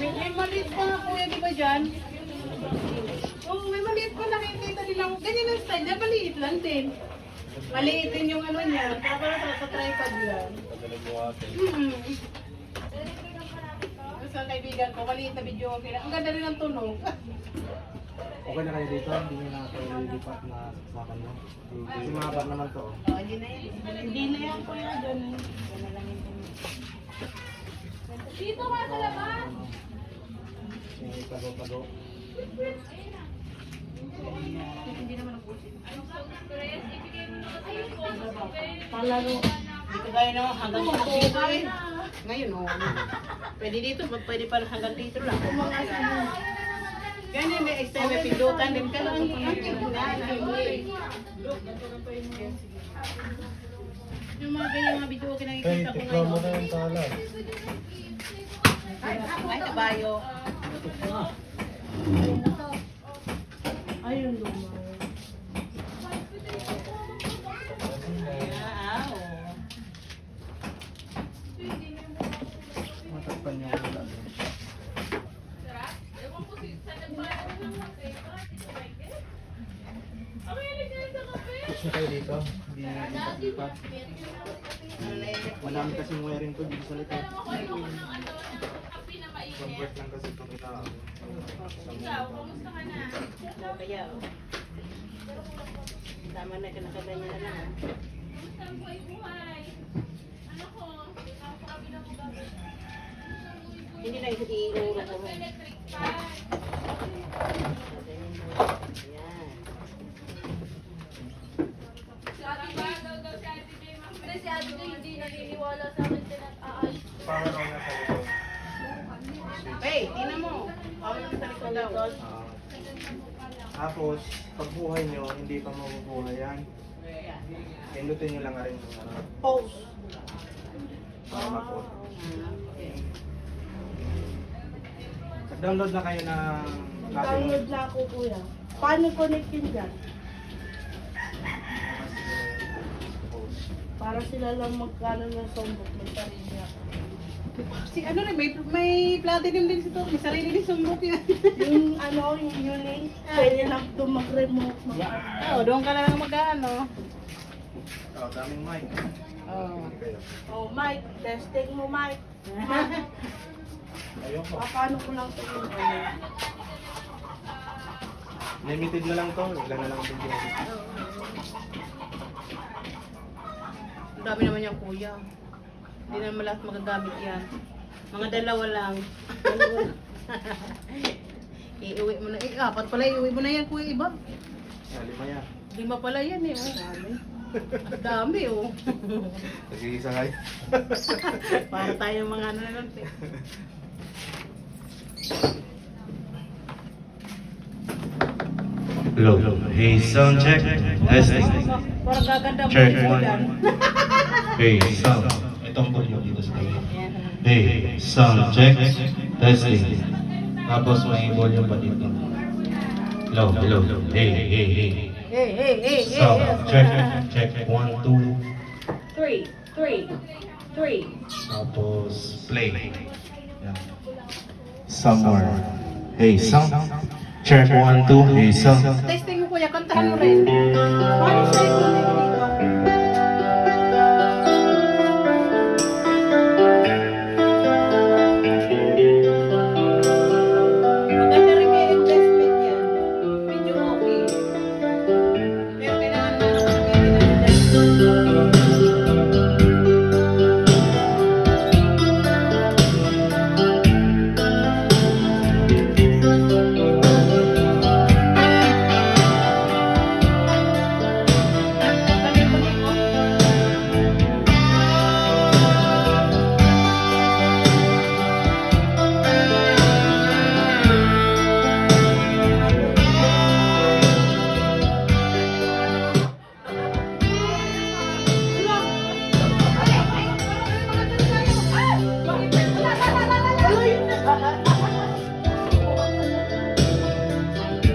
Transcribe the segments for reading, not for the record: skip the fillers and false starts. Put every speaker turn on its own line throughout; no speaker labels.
May maliit pa nga kuya, di ba dyan? Oo, may maliit pa nakikita nilang. Ganyan ang style niya, maliit lang din. Maliit din yung ano niya. Para sa tripod yan. Sa kaibigan ko, maliit na video okay na. Ang ganda rin ang tunog.
Okay na kayo dito? Hindi nyo na kayo lilipat na saksakan mo? Kasi mahabar naman to.
Oh, hindi na yan. Hindi na yan kuya dyan. Yan na lang yung dito ka sa labas!
May pago-pago.
Hindi naman ang pusin. Palaro. Dito gaya naman hanggang dito eh. Ngayon oh. Pwede dito, pwede pa hanggang dito lang. Ganyan may extra may pindutan din ka lang. Yung mga ganyan mga video ko nakikita ko
Tikman mo na yung tala.
Ay, kabayo. Ayun lumaw.
Matakpan niya ang tala. Push na kayo dito. Hindi na lipat. Madami kasing wiring to dito sa likod. Convert lang kasi ito kita.
Ikaw, kamusta ka na? Kaya, tama na ka nakaganyan na lang. Kamusta ang buhay? Ano ko? Hindi na iuro ko. Electric fan.
Si Ate Joy hindi naniniwala sa akin pinag-aalis.
Power on na sa likod.
Hey, tingnan mo. Power on sa likod daw.
Tapos, pagbuhay nyo, hindi pa mabubuhay yan. Pindutin nyo lang rin yung
Pause.
para po. Download na kayo ng
Download na ako kuya. Paano connect yun dyan? Para sila lang magkano ng soundbook, may sarili ako.
Si ano rin, may platinum din sito. May sarili din sumbok yan.
Yung ano, yung link, pwede lang ito mag-remote.
Oo, doon ka lang mag-ano.
Oh, daming mic.
Oo.
Kayo.
Oh, Mike, testing mo Mike.
Ayun po.
Paano ko lang ito yung ano?
Limited na lang to. Ilan na lang ang video.
Ang dami naman yung kuya. Hindi naman lahat magagamit yan. Mga dalawa lang. Iuwi mo na. Apat pala iuwi mo na yan kuya iba.
Lima yan.
5 pala yan eh. Oh. Ang dami oh.
Nag-iisa kayo.
Para tayo mga ano na lang.
Hello. Hey, sound check. Testing.
Parang gaganda mo
Check
yung
one.
yan.
Hey, sound. Itong volume dito sa tabi. Hey, sound check. Testing. Tapos may volume pa dito. Hello, hello. Hey, hey, hey.
Hey.
Sound check. Check. 1, 2.
3.
Tapos play. Yan. somewhere. Hey, sound. Check 1, 2. Hey, sound.
Testing mo kuya, kantahan mo rin.
Paano siya i-connect dito?
Maganda rin kaya investment yan. Medyo okay. Pero kailangan mo ng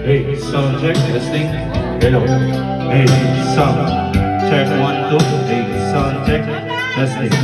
Hey, sound check, testing. Hello. Hey, sound check 1, 2. Hey, sound check, testing.